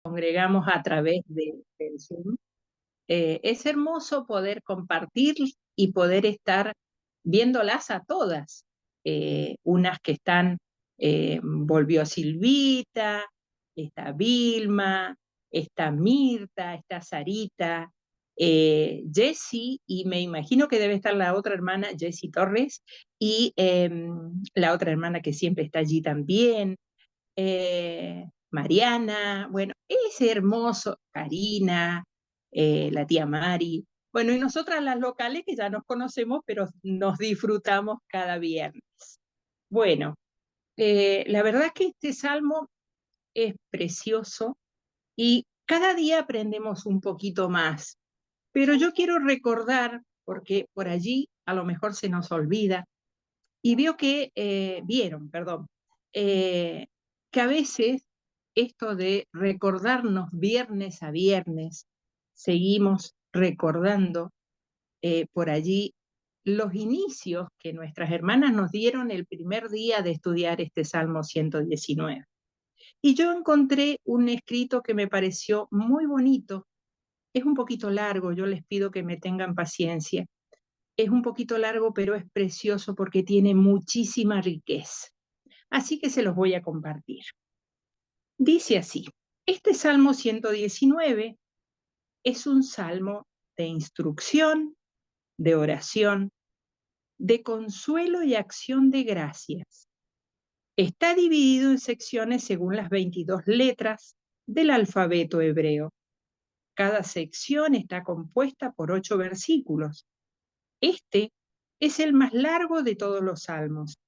Congregamos a través del Zoom. Es hermoso poder compartir y poder estar viéndolas a todas. Unas que están, volvió Silvita, está Vilma, está Mirta, está Sarita, Jessie, y me imagino que debe estar la otra hermana, Jessie Torres, y la otra hermana que siempre está allí también, Mariana, bueno, es hermoso, Karina, la tía Mari, bueno, y nosotras las locales que ya nos conocemos, pero nos disfrutamos cada viernes. Bueno, la verdad es que este salmo es precioso y cada día aprendemos un poquito más, pero yo quiero recordar, porque por allí a lo mejor se nos olvida, y veo que, perdón, eh, que a veces esto de recordarnos viernes a viernes, seguimos recordando por allí los inicios que nuestras hermanas nos dieron el primer día de estudiar este Salmo 119. Y yo encontré un escrito que me pareció muy bonito. Es un poquito largo, yo les pido que me tengan paciencia. Es un poquito largo, pero es precioso porque tiene muchísima riqueza. Así que se los voy a compartir. Dice así: este Salmo 119 es un salmo de instrucción, de oración, de consuelo y acción de gracias. Está dividido en secciones según las 22 letras del alfabeto hebreo. Cada sección está compuesta por 8 versículos. Este es el más largo de todos los salmos.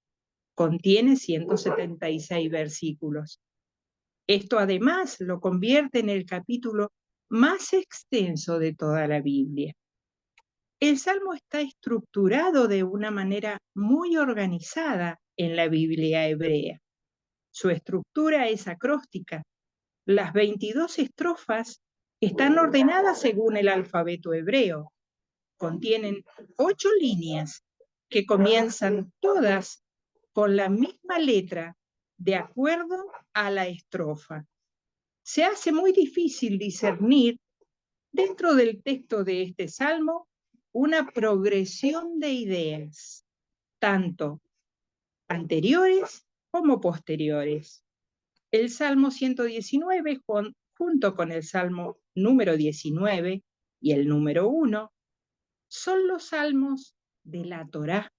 Contiene 176 versículos. Esto además lo convierte en el capítulo más extenso de toda la Biblia. El Salmo está estructurado de una manera muy organizada en la Biblia hebrea. Su estructura es acróstica. Las 22 estrofas están ordenadas según el alfabeto hebreo. Contienen 8 líneas que comienzan todas con la misma letra de acuerdo a la estrofa. Se hace muy difícil discernir dentro del texto de este salmo una progresión de ideas, tanto anteriores como posteriores. El Salmo 119, junto con el Salmo número 19 y el número 1, son los salmos de la Torá.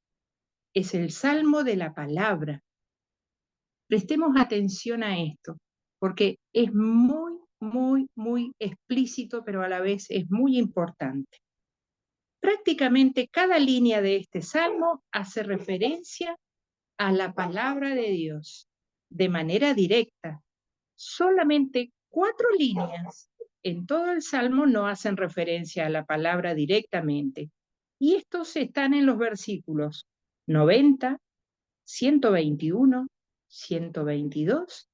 Es el salmo de la palabra. Prestemos atención a esto, porque es muy explícito, pero a la vez es muy importante. Prácticamente cada línea de este salmo hace referencia a la palabra de Dios de manera directa. Solamente 4 líneas en todo el salmo no hacen referencia a la palabra directamente. Y estos están en los versículos 90, 121, 122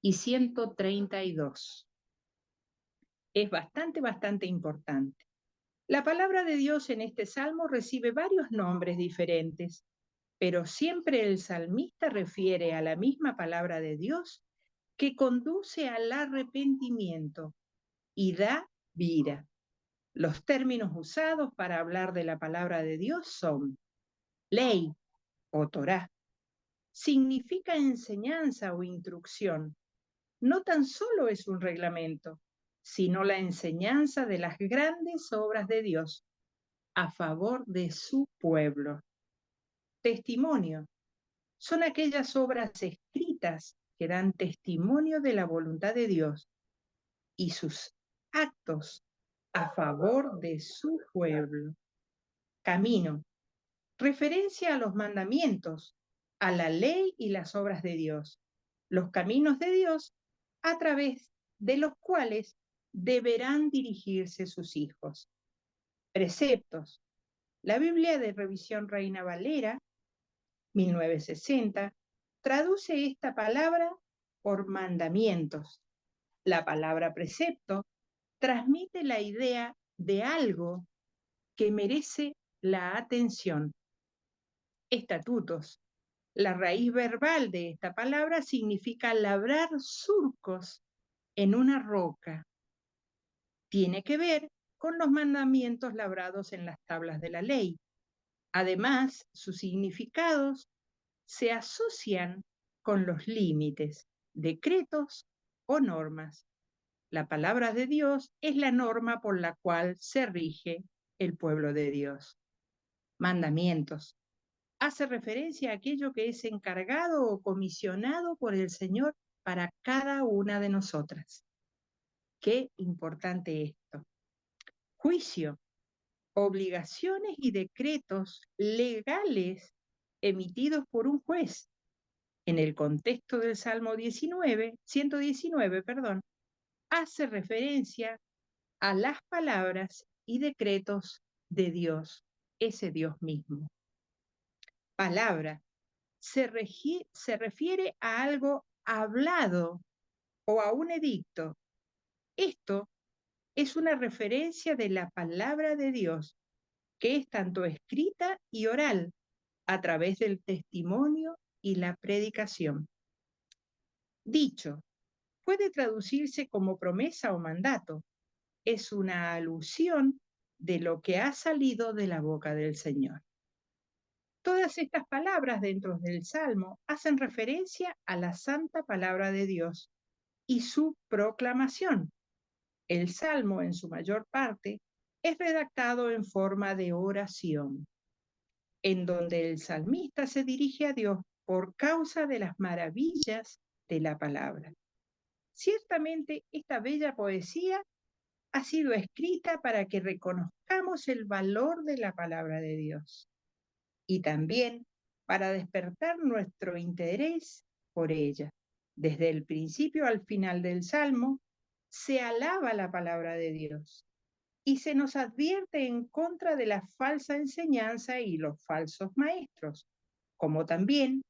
y 132. Es bastante importante. La palabra de Dios en este salmo recibe varios nombres diferentes, pero siempre el salmista refiere a la misma palabra de Dios que conduce al arrepentimiento y da vida. Los términos usados para hablar de la palabra de Dios son ley o Torá. Significa enseñanza o instrucción. No tan solo es un reglamento, sino la enseñanza de las grandes obras de Dios a favor de su pueblo. Testimonio. Son aquellas obras escritas que dan testimonio de la voluntad de Dios y sus actos a favor de su pueblo. Camino. Referencia a los mandamientos, a la ley y las obras de Dios, los caminos de Dios a través de los cuales deberán dirigirse sus hijos. Preceptos. La Biblia de Revisión Reina Valera, 1960, traduce esta palabra por mandamientos. La palabra precepto transmite la idea de algo que merece la atención. Estatutos. La raíz verbal de esta palabra significa labrar surcos en una roca. Tiene que ver con los mandamientos labrados en las tablas de la ley. Además, sus significados se asocian con los límites, decretos o normas. La palabra de Dios es la norma por la cual se rige el pueblo de Dios. Mandamientos. Hace referencia a aquello que es encargado o comisionado por el Señor para cada una de nosotras. Qué importante esto. Juicio. Obligaciones y decretos legales emitidos por un juez. En el contexto del Salmo 119, hace referencia a las palabras y decretos de Dios, ese Dios mismo. Palabra se refiere a algo hablado o a un edicto. Esto es una referencia de la palabra de Dios, que es tanto escrita y oral, a través del testimonio y la predicación. Dicho puede traducirse como promesa o mandato. Es una alusión de lo que ha salido de la boca del Señor. Todas estas palabras dentro del Salmo hacen referencia a la santa palabra de Dios y su proclamación. El Salmo, en su mayor parte, es redactado en forma de oración, en donde el salmista se dirige a Dios por causa de las maravillas de la palabra. Ciertamente, esta bella poesía ha sido escrita para que reconozcamos el valor de la palabra de Dios y también para despertar nuestro interés por ella. Desde el principio al final del Salmo, se alaba la palabra de Dios y se nos advierte en contra de la falsa enseñanza y los falsos maestros, como también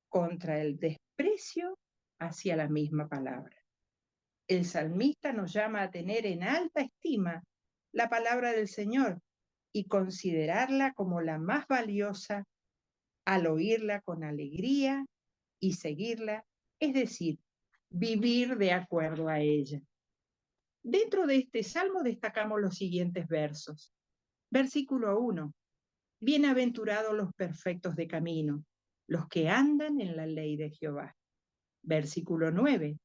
contra el desprecio hacia la misma palabra. El salmista nos llama a tener en alta estima la palabra del Señor y considerarla como la más valiosa al oírla con alegría y seguirla, es decir, vivir de acuerdo a ella. Dentro de este salmo destacamos los siguientes versos. Versículo 1. Bienaventurados los perfectos de camino, los que andan en la ley de Jehová. Versículo 9.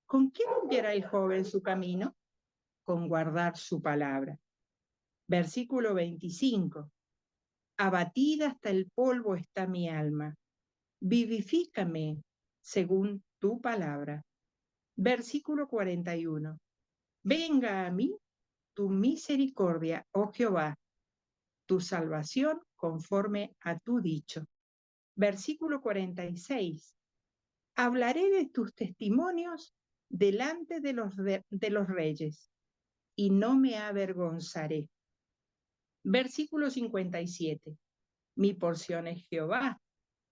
¿Con qué limpiará el joven su camino? Con guardar su palabra. Versículo 25. Abatida hasta el polvo está mi alma. Vivifícame según tu palabra. Versículo 41. Venga a mí tu misericordia, oh Jehová, tu salvación conforme a tu dicho. Versículo 46. Hablaré de tus testimonios delante de los reyes y no me avergonzaré. Versículo 57. Mi porción es Jehová.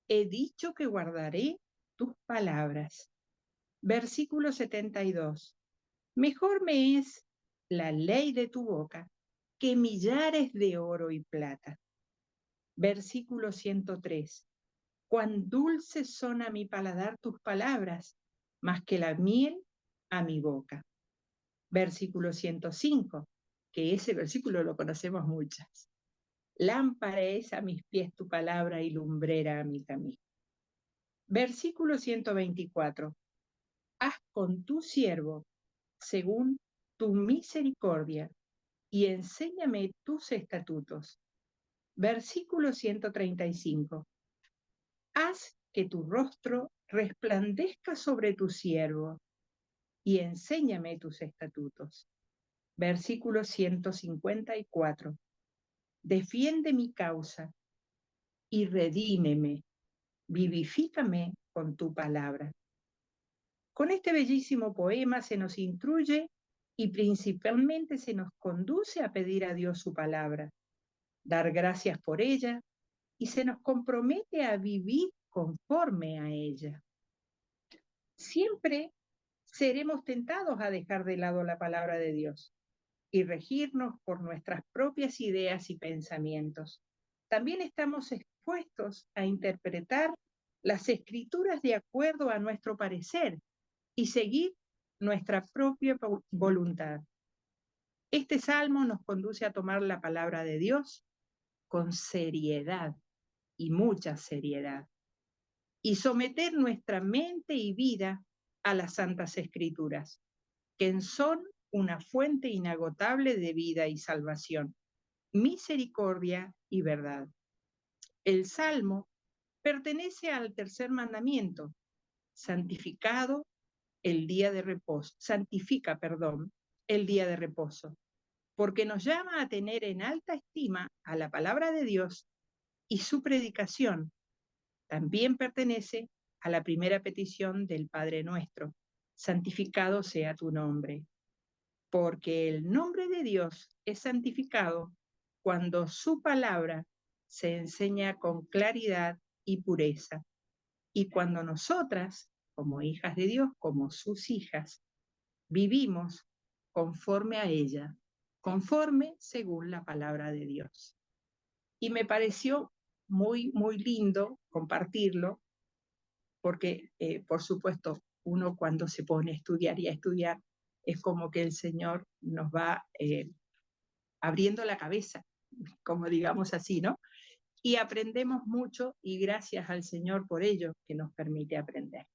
He dicho que guardaré tus palabras. Versículo 72. Mejor me es la ley de tu boca que millares de oro y plata. Versículo 103. Cuán dulces son a mi paladar tus palabras, más que la miel a mi boca. Versículo 105, que ese versículo lo conocemos muchas. Lámpara es a mis pies tu palabra y lumbrera a mi camino. Versículo 124. Haz con tu siervo según tu misericordia y enséñame tus estatutos. Versículo 135. Haz que tu rostro resplandezca sobre tu siervo y enséñame tus estatutos. Versículo 154. Defiende mi causa y redímeme, vivifícame con tu palabra. Con este bellísimo poema se nos instruye y principalmente se nos conduce a pedir a Dios su palabra, dar gracias por ella y se nos compromete a vivir conforme a ella. Siempre seremos tentados a dejar de lado la palabra de Dios y regirnos por nuestras propias ideas y pensamientos. También estamos expuestos a interpretar las escrituras de acuerdo a nuestro parecer y seguir nuestra propia voluntad. Este salmo nos conduce a tomar la palabra de Dios con seriedad y mucha seriedad, y someter nuestra mente y vida a las Santas Escrituras, que son una fuente inagotable de vida y salvación, misericordia y verdad. El Salmo pertenece al tercer mandamiento, santificado el día de reposo, santifica, perdón, el día de reposo, porque nos llama a tener en alta estima a la palabra de Dios y su predicación. También pertenece a la primera petición del Padre Nuestro, santificado sea tu nombre, porque el nombre de Dios es santificado cuando su palabra se enseña con claridad y pureza, y cuando nosotras, como hijas de Dios, como sus hijas, vivimos conforme a ella, conforme según la palabra de Dios. Y me pareció muy, muy lindo compartirlo, porque, por supuesto, uno cuando se pone a estudiar y a estudiar, es como que el Señor nos va abriendo la cabeza, como digamos así, ¿no? Y aprendemos mucho y gracias al Señor por ello que nos permite aprender.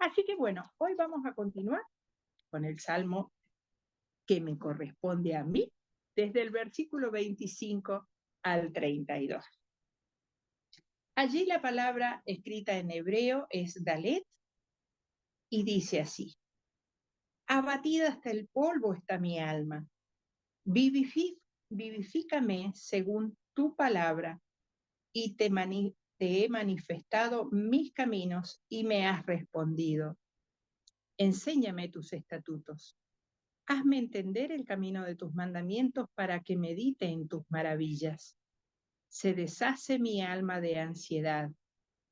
Así que bueno, hoy vamos a continuar con el Salmo que me corresponde a mí, desde el versículo 25 al 32. Allí la palabra escrita en hebreo es Dalet y dice así: abatida hasta el polvo está mi alma, vivifícame según tu palabra, y te he manifestado mis caminos y me has respondido. Enséñame tus estatutos. Hazme entender el camino de tus mandamientos para que medite en tus maravillas. Se deshace mi alma de ansiedad.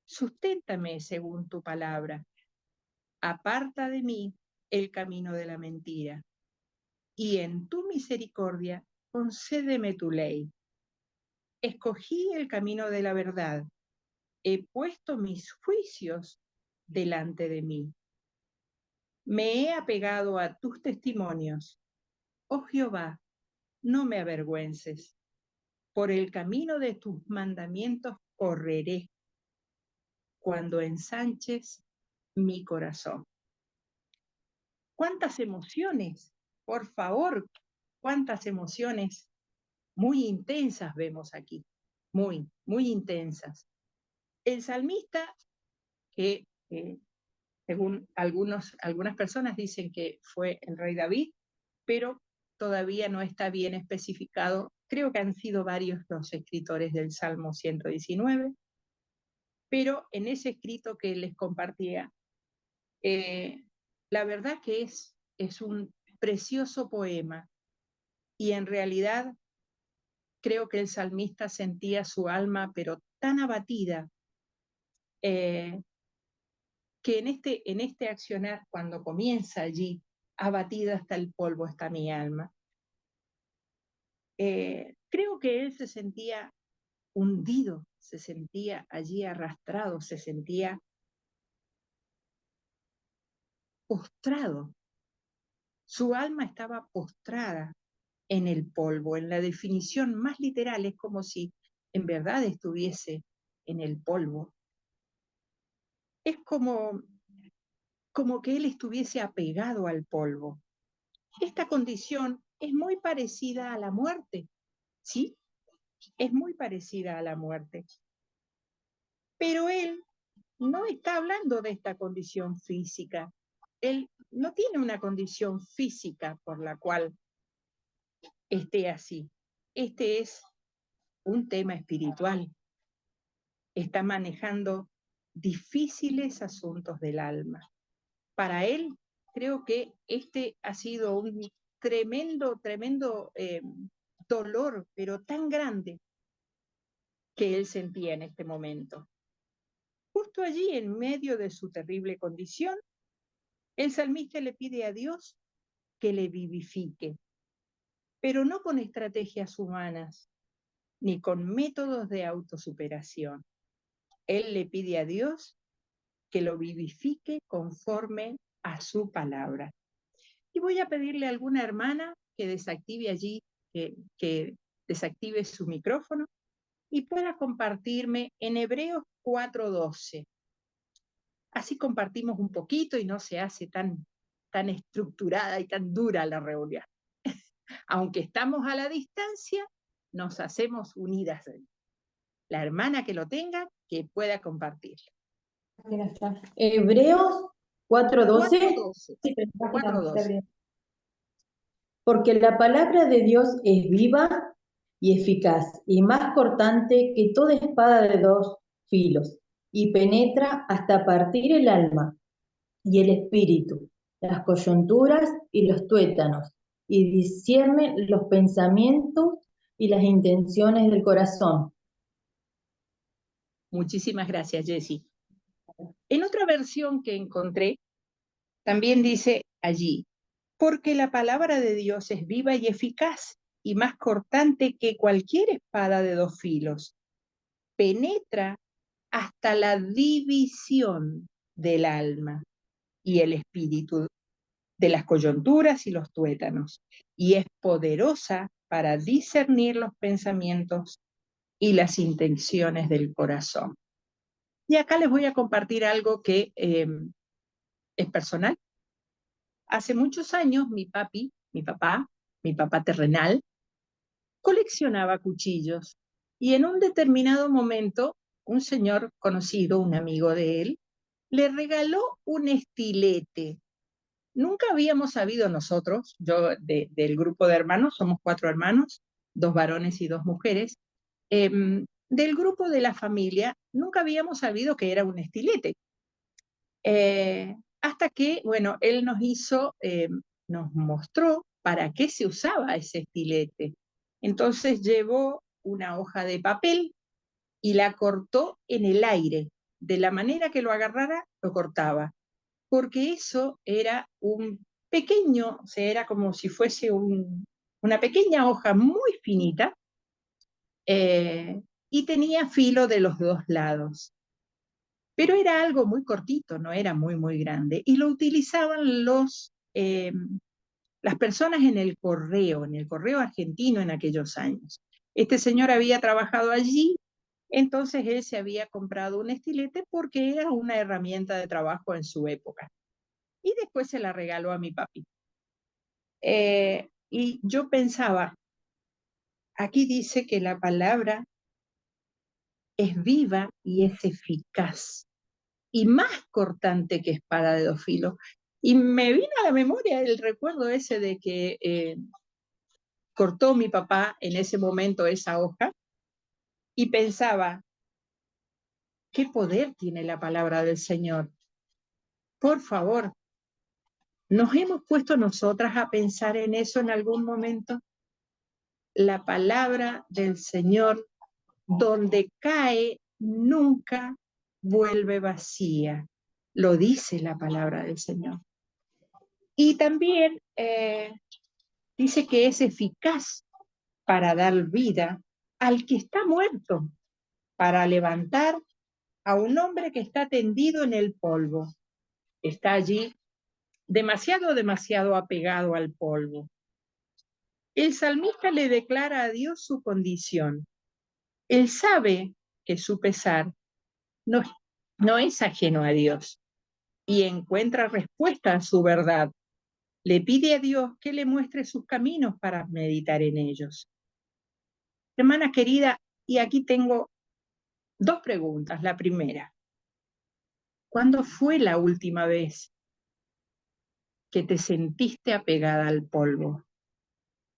Susténtame según tu palabra. Aparta de mí el camino de la mentira. Y en tu misericordia concédeme tu ley. Escogí el camino de la verdad. He puesto mis juicios delante de mí. Me he apegado a tus testimonios. Oh Jehová, no me avergüences. Por el camino de tus mandamientos correré cuando ensanches mi corazón. ¿Cuántas emociones? Por favor, cuántas emociones muy intensas vemos aquí. Muy, muy intensas. El salmista, que según algunas personas dicen que fue el rey David, pero todavía no está bien especificado. Creo que han sido varios los escritores del Salmo 119, pero en ese escrito que les compartía, la verdad que es un precioso poema y en realidad creo que el salmista sentía su alma pero tan abatida que en este accionar, cuando comienza allí, abatida hasta el polvo está mi alma, creo que él se sentía hundido, se sentía allí arrastrado, se sentía postrado. Su alma estaba postrada en el polvo. En la definición más literal es como si en verdad estuviese en el polvo. Es como que él estuviese apegado al polvo. Esta condición es muy parecida a la muerte, ¿sí? Es muy parecida a la muerte. Pero él no está hablando de esta condición física. Él no tiene una condición física por la cual esté así. Este es un tema espiritual. Está manejando difíciles asuntos del alma. Para él, creo que este ha sido un tremendo dolor, pero tan grande que él sentía en este momento. Justo allí, en medio de su terrible condición, el salmista le pide a Dios que le vivifique, pero no con estrategias humanas, ni con métodos de autosuperación. Él le pide a Dios que lo vivifique conforme a su palabra. Y voy a pedirle a alguna hermana que desactive allí, que desactive su micrófono y pueda compartirme en Hebreos 4:12. Así compartimos un poquito y no se hace tan estructurada y tan dura la reunión. Aunque estamos a la distancia, nos hacemos unidas. La hermana que lo tenga, que pueda compartir. Hebreos 4:12. 4:12. Sí, pero página 4:12. Porque la palabra de Dios es viva y eficaz, y más cortante que toda espada de dos filos, y penetra hasta partir el alma y el espíritu, las coyunturas y los tuétanos, y discierne los pensamientos y las intenciones del corazón. Muchísimas gracias, Jessie. En otra versión que encontré, también dice allí, porque la palabra de Dios es viva y eficaz y más cortante que cualquier espada de dos filos. Penetra hasta la división del alma y el espíritu, de las coyunturas y los tuétanos, y es poderosa para discernir los pensamientos y las intenciones del corazón. Y acá les voy a compartir algo que es personal. Hace muchos años mi papá terrenal, coleccionaba cuchillos y en un determinado momento un señor conocido, un amigo de él, le regaló un estilete. Nunca habíamos sabido nosotros, del grupo de hermanos, somos 4 hermanos, 2 varones y 2 mujeres, del grupo de la familia, nunca habíamos sabido que era un estilete. Hasta que, bueno, él nos mostró para qué se usaba ese estilete. Entonces llevó una hoja de papel y la cortó en el aire. De la manera que lo agarrara, lo cortaba. Porque eso era un pequeño, o sea, era como si fuese una pequeña hoja muy finita, y tenía filo de los 2 lados. Pero era algo muy cortito, no era muy grande, y lo utilizaban las personas en el correo argentino en aquellos años. Este señor había trabajado allí, entonces él se había comprado un estilete porque era una herramienta de trabajo en su época. Y después se la regaló a mi papi. Y yo pensaba, aquí dice que la palabra es viva y es eficaz, y más cortante que espada de dos filos. Y me vino a la memoria el recuerdo ese de que cortó mi papá en ese momento esa hoja, y pensaba, ¿qué poder tiene la palabra del Señor? Por favor, ¿nos hemos puesto nosotras a pensar en eso en algún momento? La palabra del Señor, donde cae, nunca vuelve vacía. Lo dice la palabra del Señor. Y también dice que es eficaz para dar vida al que está muerto, para levantar a un hombre que está tendido en el polvo. Está allí demasiado apegado al polvo. El salmista le declara a Dios su condición. Él sabe que su pesar no, no es ajeno a Dios y encuentra respuesta a su verdad. Le pide a Dios que le muestre sus caminos para meditar en ellos. Hermana querida, y aquí tengo 2 preguntas. La primera, ¿cuándo fue la última vez que te sentiste apegada al polvo?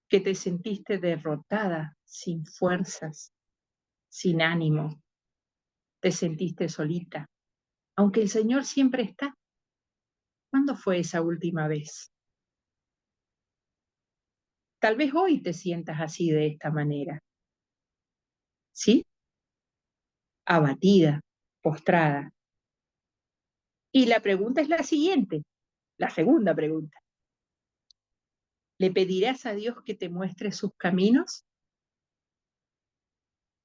Que te sentiste derrotada, sin fuerzas, sin ánimo, te sentiste solita, aunque el Señor siempre está. ¿Cuándo fue esa última vez? Tal vez hoy te sientas así, de esta manera, ¿sí? Abatida, postrada. Y la pregunta es la siguiente, la segunda pregunta. ¿Le pedirás a Dios que te muestre sus caminos?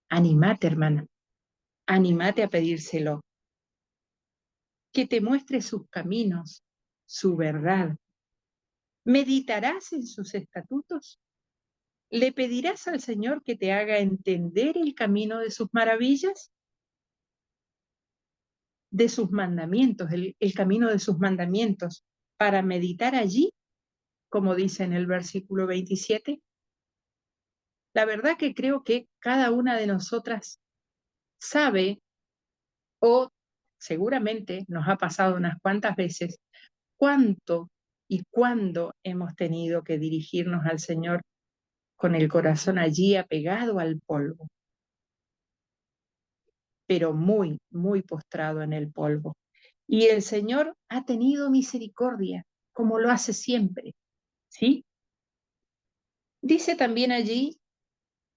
Anímate, hermana, anímate a pedírselo. Que te muestre sus caminos, su verdad. ¿Meditarás en sus estatutos? ¿Le pedirás al Señor que te haga entender el camino de sus maravillas? De sus mandamientos, el camino de sus mandamientos, para meditar allí, como dice en el versículo 27. La verdad que creo que cada una de nosotras sabe, o seguramente nos ha pasado unas cuantas veces, cuánto y cuándo hemos tenido que dirigirnos al Señor con el corazón allí apegado al polvo, pero muy, muy postrado en el polvo. Y el Señor ha tenido misericordia, como lo hace siempre, ¿sí? Dice también allí,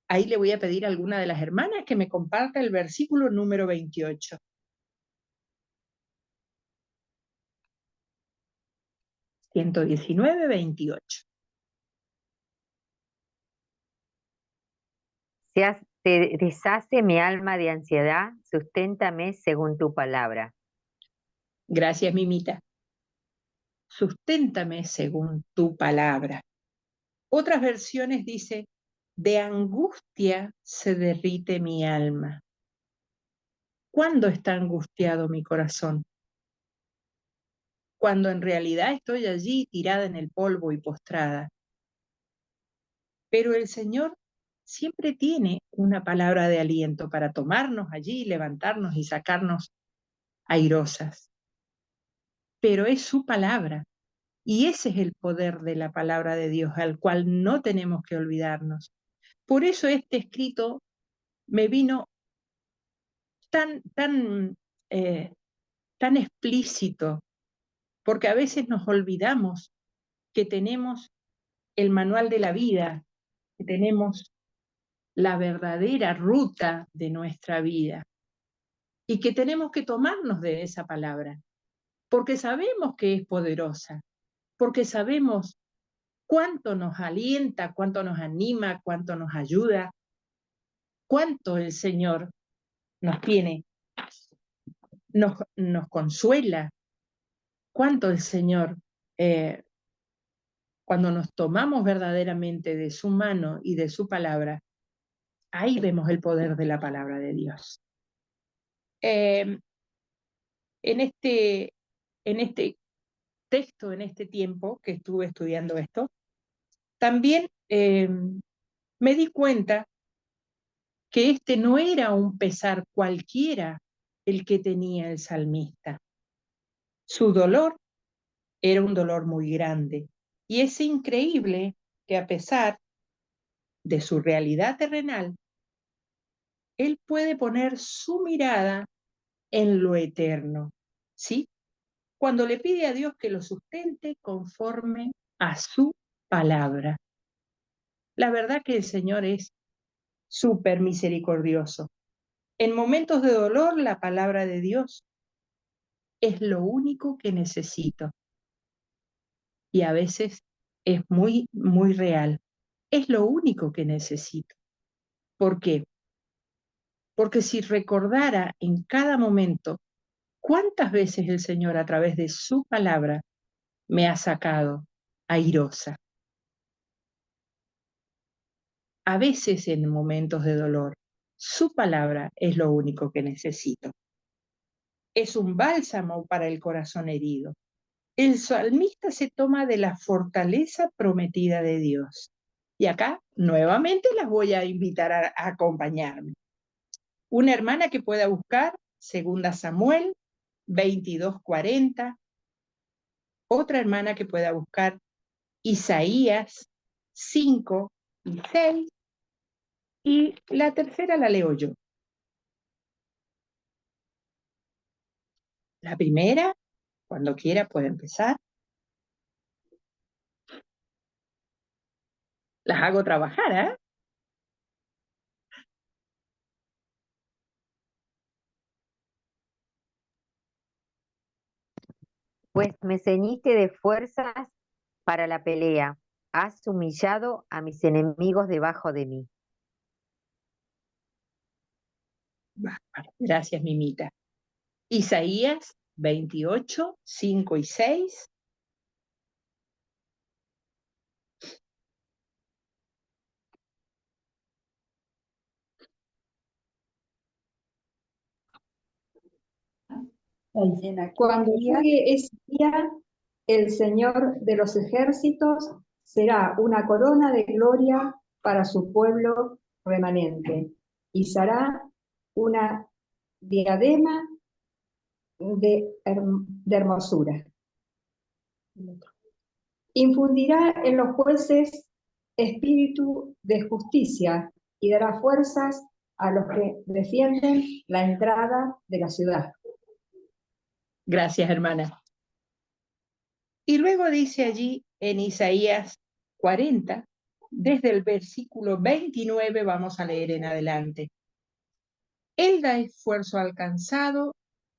ahí le voy a pedir a alguna de las hermanas que me comparta el versículo número 28. 119, 28. Se deshace mi alma de ansiedad, susténtame según tu palabra. Gracias, Mimita. Susténtame según tu palabra. Otras versiones dice, de angustia se derrite mi alma. ¿Cuándo está angustiado mi corazón? Cuando en realidad estoy allí tirada en el polvo y postrada. Pero el Señor siempre tiene una palabra de aliento para tomarnos allí, levantarnos y sacarnos airosas. Pero es su palabra. Y ese es el poder de la palabra de Dios, al cual no tenemos que olvidarnos. Por eso este escrito me vino tan tan explícito, porque a veces nos olvidamos que tenemos el manual de la vida, que tenemos la verdadera ruta de nuestra vida y que tenemos que tomarnos de esa palabra, porque sabemos que es poderosa, porque sabemos cuánto nos alienta, cuánto nos anima, cuánto nos ayuda, cuánto el Señor nos tiene, nos consuela, cuánto el Señor, cuando nos tomamos verdaderamente de su mano y de su palabra, ahí vemos el poder de la palabra de Dios. En este texto, en este tiempo que estuve estudiando esto, también me di cuenta que este no era un pesar cualquiera el que tenía el salmista. Su dolor era un dolor muy grande. Y es increíble que a pesar de su realidad terrenal, él puede poner su mirada en lo eterno, ¿sí? Cuando le pide a Dios que lo sustente conforme a su palabra. La verdad que el Señor es súper misericordioso. En momentos de dolor, la palabra de Dios es lo único que necesito. Y a veces es muy, muy real. Es lo único que necesito. ¿Por qué? Porque si recordara en cada momento cuántas veces el Señor a través de su palabra me ha sacado airosa. A veces en momentos de dolor, su palabra es lo único que necesito. Es un bálsamo para el corazón herido. El salmista se toma de la fortaleza prometida de Dios. Y acá nuevamente las voy a invitar a acompañarme. Una hermana que pueda buscar 2 Samuel 22:40. Otra hermana que pueda buscar Isaías 5:6. Y la tercera la leo yo. La primera, cuando quiera puede empezar. Las hago trabajar, ¿eh? Pues me ceñiste de fuerzas para la pelea. Has humillado a mis enemigos debajo de mí. Gracias, Mimita. Isaías 28:5 y 6. 6. En aquel Cuando día, llegue ese día, el Señor de los ejércitos será una corona de gloria para su pueblo remanente y será una diadema de hermosura. Infundirá en los jueces espíritu de justicia y dará fuerzas a los que defienden la entrada de la ciudad. Gracias, hermana. Y luego dice allí en Isaías 40, desde el versículo 29 vamos a leer en adelante. Él da esfuerzo al cansado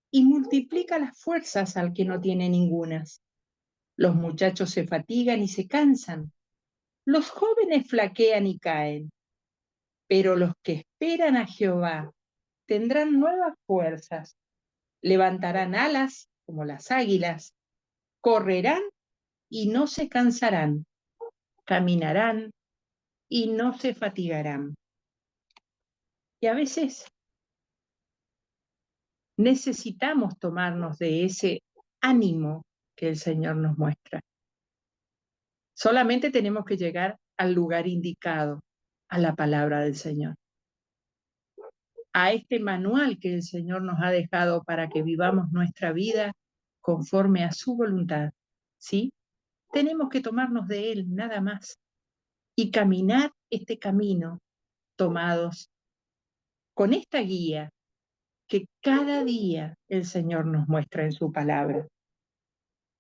y multiplica las fuerzas al que no tiene ningunas. Los muchachos se fatigan y se cansan. Los jóvenes flaquean y caen. Pero los que esperan a Jehová tendrán nuevas fuerzas. Levantarán alas como las águilas. Correrán y no se cansarán. Caminarán y no se fatigarán. Y a veces necesitamos tomarnos de ese ánimo que el Señor nos muestra. Solamente tenemos que llegar al lugar indicado, a la palabra del Señor, a este manual que el Señor nos ha dejado para que vivamos nuestra vida conforme a su voluntad, ¿sí? Tenemos que tomarnos de Él, nada más, y caminar este camino tomados con esta guía que cada día el Señor nos muestra en su palabra.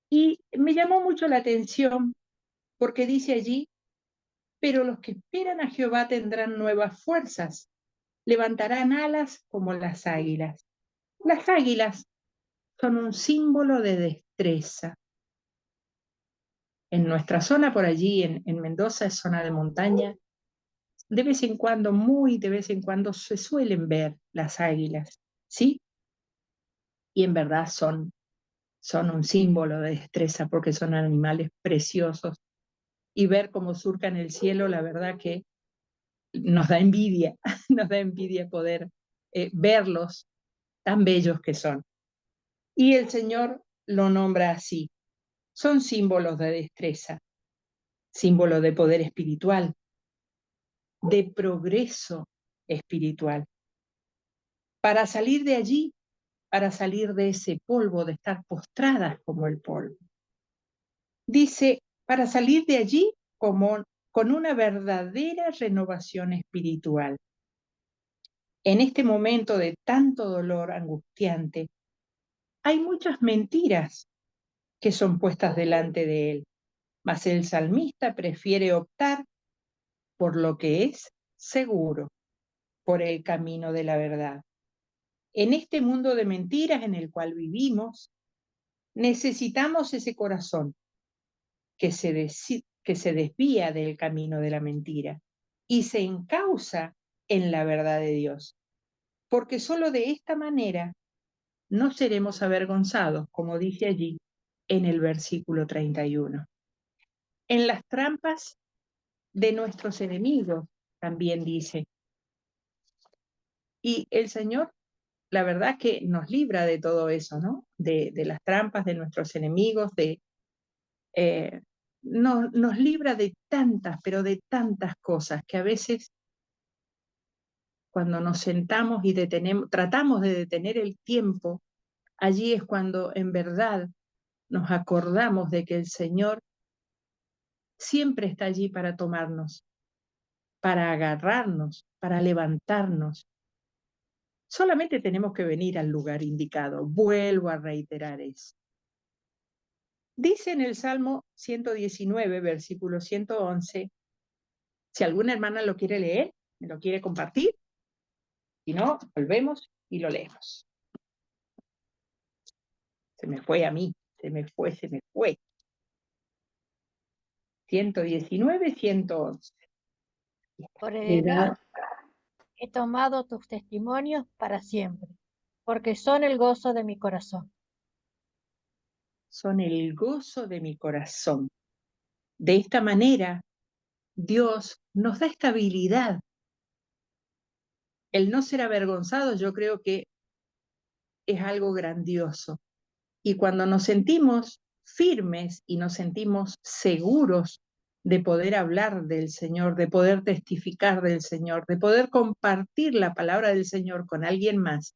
Y me llamó mucho la atención porque dice allí, pero los que esperan a Jehová tendrán nuevas fuerzas, levantarán alas como las águilas. Las águilas son un símbolo de destreza. En nuestra zona por allí, en Mendoza, es zona de montaña, de vez en cuando, muy de vez en cuando, se suelen ver las águilas, ¿sí? Y en verdad son un símbolo de destreza porque son animales preciosos. Y ver cómo surcan el cielo, la verdad que nos da envidia, nos da envidia poder verlos tan bellos que son. Y el Señor lo nombra así. Son símbolos de destreza, símbolo de poder espiritual, de progreso espiritual. Para salir de allí, para salir de ese polvo, de estar postradas como el polvo. Dice, para salir de allí con una verdadera renovación espiritual. En este momento de tanto dolor angustiante, hay muchas mentiras que son puestas delante de él, mas el salmista prefiere optar por lo que es seguro, por el camino de la verdad. En este mundo de mentiras en el cual vivimos, necesitamos ese corazón que se desvía del camino de la mentira y se encausa en la verdad de Dios. Porque solo de esta manera no seremos avergonzados, como dice allí en el versículo 31. En las trampas de nuestros enemigos, también dice. Y el Señor, la verdad que nos libra de todo eso, ¿no? De las trampas de nuestros enemigos, nos libra de tantas, pero de tantas cosas que a veces cuando nos sentamos y tratamos de detener el tiempo, allí es cuando en verdad nos acordamos de que el Señor siempre está allí para tomarnos, para agarrarnos, para levantarnos. Solamente tenemos que venir al lugar indicado. Vuelvo a reiterar eso. Dice en el Salmo 119, versículo 111, si alguna hermana lo quiere leer, me lo quiere compartir, si no, volvemos y lo leemos. Se me fue a mí, se me fue. 119, 111. por heredad he tomado tus testimonios para siempre, porque son el gozo de mi corazón. Son el gozo de mi corazón. De esta manera, Dios nos da estabilidad. El no ser avergonzados, yo creo que es algo grandioso. Y cuando nos sentimos firmes y nos sentimos seguros de poder hablar del Señor, de poder testificar del Señor, de poder compartir la palabra del Señor con alguien más,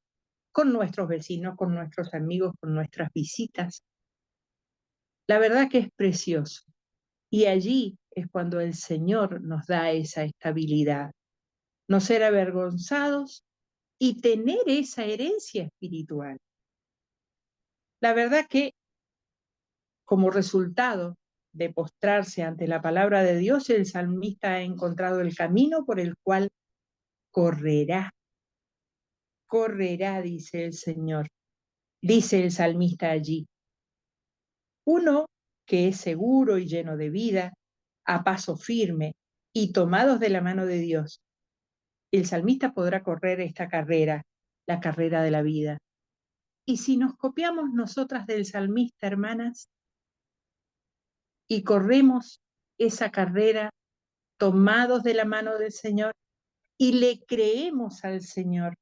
con nuestros vecinos, con nuestros amigos, con nuestras visitas, la verdad que es precioso. Y allí es cuando el Señor nos da esa estabilidad, no ser avergonzados y tener esa herencia espiritual. La verdad que como resultado de postrarse ante la palabra de Dios, el salmista ha encontrado el camino por el cual correrá, correrá, dice el Señor, dice el salmista allí. Uno que es seguro y lleno de vida, a paso firme y tomados de la mano de Dios, el salmista podrá correr esta carrera, la carrera de la vida. Y si nos copiamos nosotras del salmista, hermanas, y corremos esa carrera tomados de la mano del Señor y le creemos al Señor,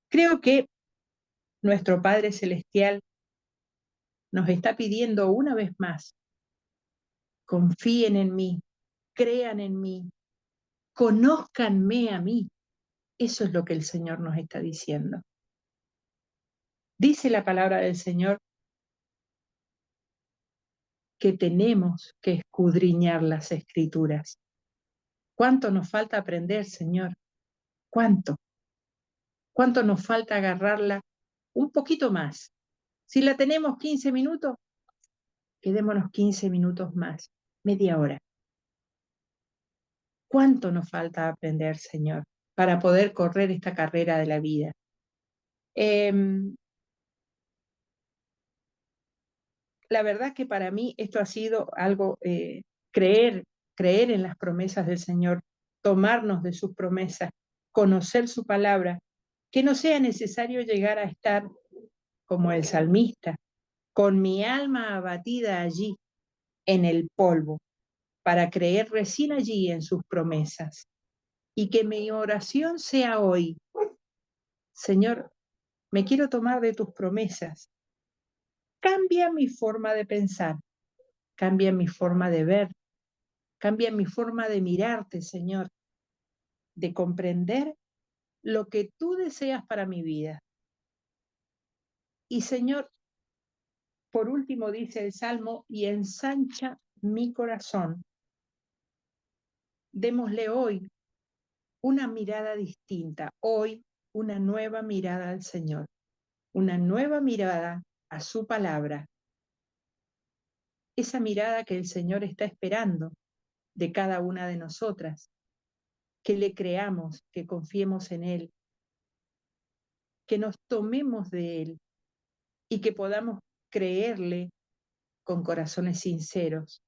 creo que nuestro Padre Celestial nos está pidiendo una vez más, confíen en mí, crean en mí, conózcanme a mí. Eso es lo que el Señor nos está diciendo. Dice la palabra del Señor que tenemos que escudriñar las Escrituras. ¿Cuánto nos falta aprender, Señor? ¿Cuánto? ¿Cuánto nos falta agarrarla un poquito más? Si la tenemos 15 minutos, quedémonos 15 minutos más, media hora. ¿Cuánto nos falta aprender, Señor, para poder correr esta carrera de la vida? La verdad que para mí esto ha sido algo, creer en las promesas del Señor, tomarnos de sus promesas, conocer su palabra, que no sea necesario llegar a estar como el salmista, con mi alma abatida allí en el polvo, para creer recién allí en sus promesas. Y que mi oración sea hoy, Señor, me quiero tomar de tus promesas. Cambia mi forma de pensar, cambia mi forma de ver, cambia mi forma de mirarte, Señor, de comprender lo que tú deseas para mi vida. Y Señor, por último dice el Salmo, y ensancha mi corazón. Démosle hoy una mirada distinta, hoy una nueva mirada al Señor, una nueva mirada a su palabra, esa mirada que el Señor está esperando de cada una de nosotras, que le creamos, que confiemos en Él, que nos tomemos de Él y que podamos creerle con corazones sinceros,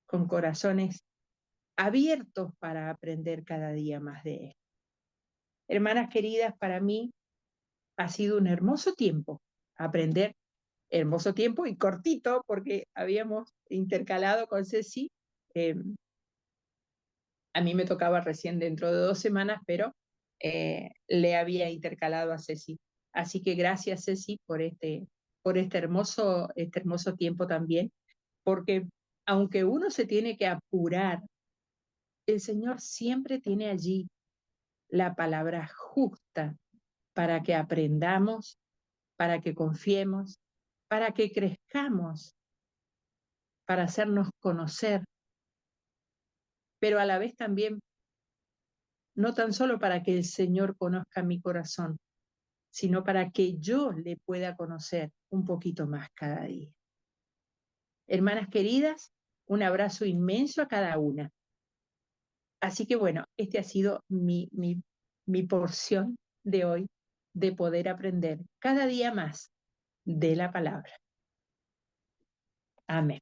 con corazones abiertos para aprender cada día más de Él. Hermanas queridas, para mí ha sido un hermoso tiempo aprender, hermoso tiempo y cortito porque habíamos intercalado con Ceci. A mí me tocaba recién dentro de 2 semanas, pero le había intercalado a Ceci. Así que gracias, Ceci, por este hermoso tiempo también, porque aunque uno se tiene que apurar, el Señor siempre tiene allí la palabra justa para que aprendamos, para que confiemos, para que crezcamos, para hacernos conocer, pero a la vez también, no tan solo para que el Señor conozca mi corazón, sino para que yo le pueda conocer un poquito más cada día. Hermanas queridas, un abrazo inmenso a cada una. Así que bueno, este ha sido mi porción de hoy de poder aprender cada día más de la palabra. Amén.